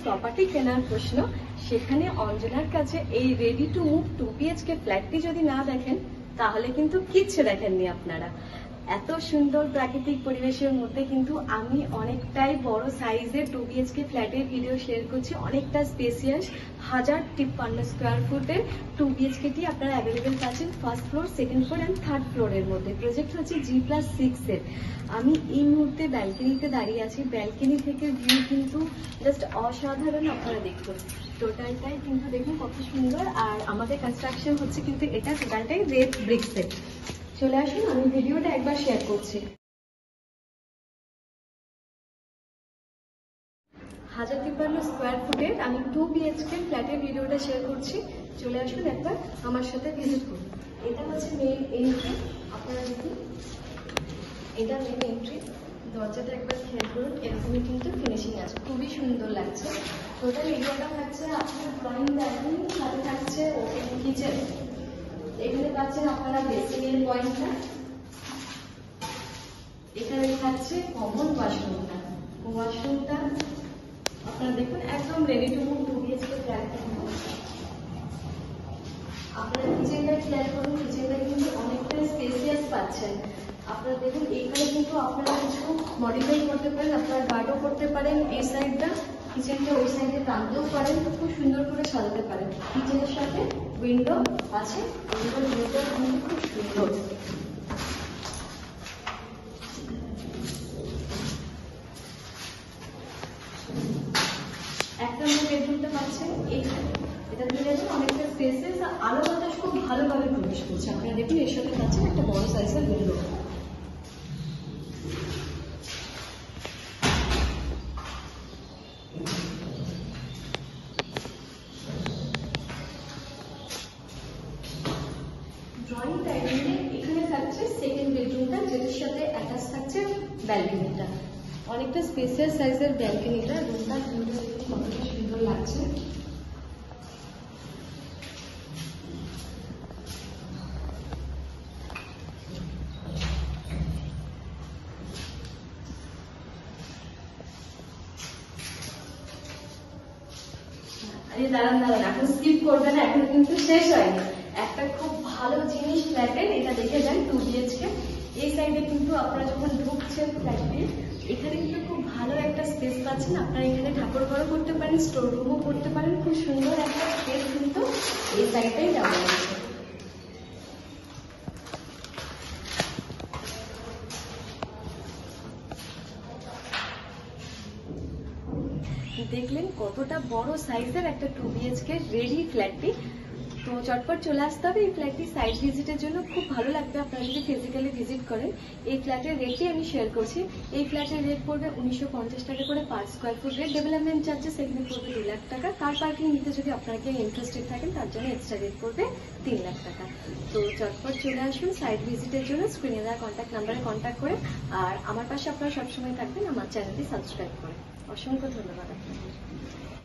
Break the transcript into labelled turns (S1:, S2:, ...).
S1: Property কেনার প্রশ্ন, সেখানে অঞ্জনার কাছে এই রেডি টু মুভ 2 BHK ফ্ল্যাটটি যদি না দেখেন তাহলে কিন্তু কিচ্ছু দেখেননি আপনারা। এত সুন্দর প্রাকৃতিক পরিবেশের মধ্যে কিন্তু আমি অনেকটাই বড় সাইজের 2 BHK ফ্ল্যাটের ভিডিও শেয়ার করছি, অনেকটা স্পেসিয়াস 1053 স্কোয়ার ফুটের 2 BHK টি আপনারা অ্যাভেলেবেল পাচ্ছেন first floor, second floor and third ফ্লোরের মধ্যে। প্রজেক্ট হচ্ছে G+6 এর। আমি এই মুহূর্তে ব্যালকনিতে দাঁড়িয়ে আছি, ব্যালকনি থেকে ভিউ কিন্তু জাস্ট অসাধারণ, আপনারা দেখুন টোটালটাই কিন্তু দেখুন কত সুন্দর। আর আমাদের কনস্ট্রাকশন হচ্ছে কিন্তু এটা টোটালটাই রেড ব্রিক্সের। চলে আসুন, আমি ভিডিওটা একবার শেয়ার করছি। 1053 স্কোয়ার ফুটের আমি 2 BHK ফ্ল্যাটের ভিডিওটা শেয়ার করছি। চলে আসুন একবার আমার সাথে ভিজিট করুন। এটা হচ্ছে মেইন এন্ট্রি, আপনারা দেখুন এটা মেইন এন্ট্রি। দরজাটা একবার খেয়াল করুন, এরকমই কিন্তু ফিনিশিং আছে, খুবই সুন্দর লাগছে। টোটাল এরিয়াটা থাকছে আপনার ড্রয়িং ব্যালকনি, সাথে থাকছে ওপেন কিচেন। এখানে পাচ্ছেন আপনারা বেসিনের পয়েন্টটা, এখানে থাকছে কমন ওয়াশরুমটা। ওয়াশরুমটা আপনারা দেখুন একদম ready to move 2 BHK flat. আপনারা কিচেনটা খেয়াল করুন, কিচেনটা কিন্তু অনেকটা স্পেসিয়াস পাচ্ছেন। আপনারা দেখুন এইখানে কিন্তু আপনারা কিছু মডিফাই করতে পারেন, আপনারা গার্ডও করতে পারেন। এই সাইডটা কিচেনটা ওই সাইডে টানতেও পারেন, খুব সুন্দর করে সাজাতে পারেন। কিচেনের সাথে উইন্ডো আছে, উইন্ডোটা কিন্তু খুব সুন্দর। একটা আমরা বেডরুমটা পাচ্ছেন এইখানে, এটা দিয়ে যাচ্ছে অনেকটা স্পেসেস, আলো বাতাস খুব ভালোভাবে প্রবেশ করছে। আপনারা দেখুন এর সাথে পাচ্ছেন একটা বড় সাইজের উইন্ডো। ড্রয়িং ডাইনিংয়ে এখানে থাকছে সেকেন্ড বেডরুমটা, যেটার সাথে অ্যাটাচ থাকছে ব্যালকনিটা। অনেকটা স্পেসিয়াস সাইজের ব্যালকনিটা, রুমটা কিন্তু কতটা সুন্দর লাগছে। আরে দাঁড়ান দাঁড়ান, এখন স্কিপ করবেন, এখন কিন্তু শেষ হয়নি। একটা খুব ভালো জিনিস ফ্ল্যাটের, এটা দেখে যান 2 BHK। এই সাইডে কিন্তু আপনারা যখন ঢুকছেন ফ্ল্যাটে, এখানে কিন্তু খুব ভালো একটা স্পেস পাচ্ছেন। আপনারা এখানে ঠাকুর ঘরও করতে পারেন, স্টোর রুমও করতে পারেন, খুব সুন্দর একটা স্পেস কিন্তু এই সাইডটাই দেওয়া আছে। দেখলেন কতটা বড় সাইজের একটা 2 BHK রেডি ফ্ল্যাটটি। তো চটপট চলে আসতে হবে এই ফ্ল্যাটটি সাইট ভিজিটের জন্য, খুব ভালো লাগবে আপনারা যদি ফিজিক্যালি ভিজিট করেন। এই ফ্ল্যাটের রেটই আমি শেয়ার করছি। এই ফ্ল্যাটের রেট পড়বে 1950 টাকা করে per square foot rate. Development charges এখানে পড়বে 2 লাখ টাকা। কার পার্কিং নিতে যদি আপনারা কেউ ইন্টারেস্টেড থাকেন তার জন্য এক্সট্রা রেট পড়বে 3 লাখ টাকা। তো চটপট চলে আসুন সাইট ভিজিটের জন্য, স্ক্রিনে দেওয়া কন্ট্যাক্ট নাম্বারে কন্ট্যাক্ট করে। আর আমার পাশে আপনারা সবসময় থাকবেন আমার চ্যানেলটি সাবস্ক্রাইব করে। অসংখ্য ধন্যবাদ আপনাদের।